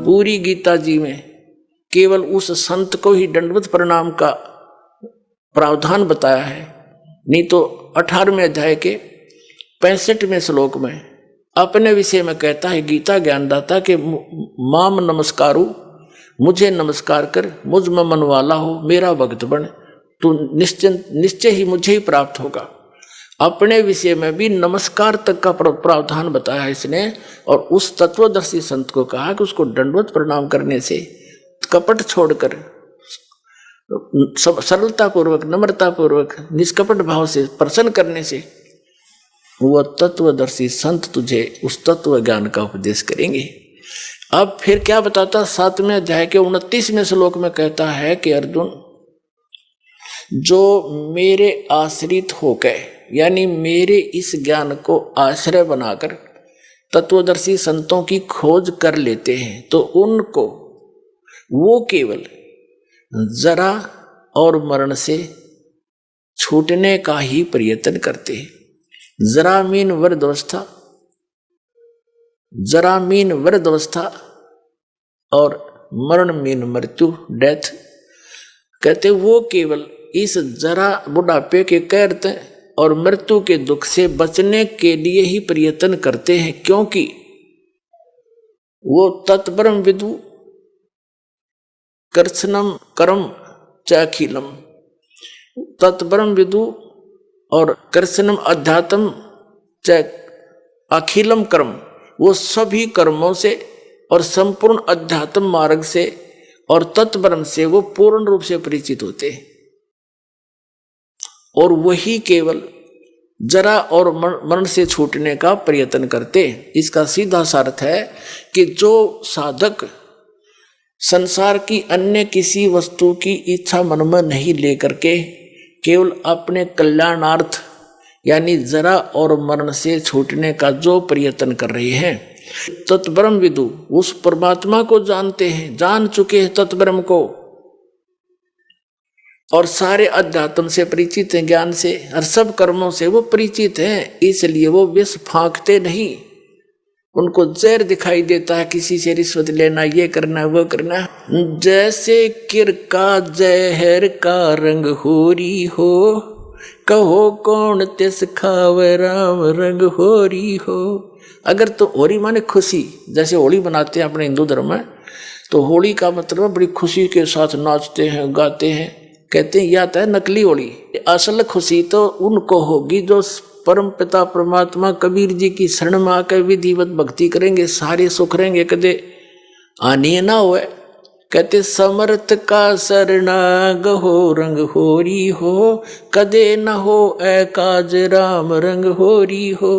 पूरी गीता जी में केवल उस संत को ही दंडवत प्रणाम का प्रावधान बताया है, नहीं तो 18वें अध्याय के 65वें श्लोक में अपने विषय में कहता है गीता ज्ञानदाता के माम नमस्कारु, मुझे नमस्कार कर, मुझ में मन वाला हो, मेरा भक्त बन, तू निश्चय ही मुझे ही प्राप्त होगा। अपने विषय में भी नमस्कार तक का प्रावधान बताया इसने, और उस तत्वदर्शी संत को कहा कि उसको दंडवत प्रणाम करने से, कपट छोड़कर सरलता पूर्वक, नम्रता पूर्वक, निष्कपट भाव से प्रसन्न करने से वह तत्वदर्शी संत तुझे उस तत्व ज्ञान का उपदेश करेंगे। अब फिर क्या बताता, 7वें अध्याय के 29वें श्लोक में कहता है कि अर्जुन, जो मेरे आश्रित होकर, यानी मेरे इस ज्ञान को आश्रय बनाकर तत्वदर्शी संतों की खोज कर लेते हैं, तो उनको वो केवल जरा और मरण से छूटने का ही प्रयत्न करते हैं। जरा मीन वृद्धावस्था, जरा मीन वृद्धावस्था और मरण मीन मृत्यु, डेथ। कहते वो केवल इस जरा बुढ़ापे के कैद और मृत्यु के दुख से बचने के लिए ही प्रयत्न करते हैं, क्योंकि वो तत्परम विदु कर्षणम कर्म चाखिलम, तत्परम विदु और कर्षणम अध्यात्म च अखिलम कर्म, वो सभी कर्मों से और संपूर्ण अध्यात्म मार्ग से और तत्परम से वो पूर्ण रूप से परिचित होते हैं, और वही केवल जरा और मरण से छूटने का प्रयत्न करते। इसका सीधा सा अर्थ है कि जो साधक संसार की अन्य किसी वस्तु की इच्छा मन में नहीं लेकर के केवल अपने कल्याणार्थ यानी जरा और मरण से छूटने का जो प्रयत्न कर रहे हैं, तत्ब्रह्म विदु उस परमात्मा को जानते हैं, जान चुके हैं तत्ब्रह्म को, और सारे अध्यात्म से परिचित हैं, ज्ञान से और सब कर्मों से वो परिचित हैं, इसलिए वो विष फांकते नहीं। उनको जहर दिखाई देता है, किसी से रिश्वत लेना, ये करना, वो करना। जैसे किर का जहर का रंग होरी हो, कहो कौन तिस खावे राम रंग होरी हो। अगर तो होरी माने खुशी, जैसे होली बनाते हैं अपने हिंदू धर्म में, तो होली का मतलब बड़ी खुशी के साथ नाचते हैं, गाते हैं, कहते हैं यह है नकली होली। असल खुशी तो उनको होगी जो परम पिता परमात्मा कबीर जी की शरण में आकर विधिवत भक्ति करेंगे, सारे सुख रहेंगे, कदे आनी ना हुए। कहते समर्थ का शरणाग हो रंग होरी हो, कदे न हो ए काज राम रंग होरी हो।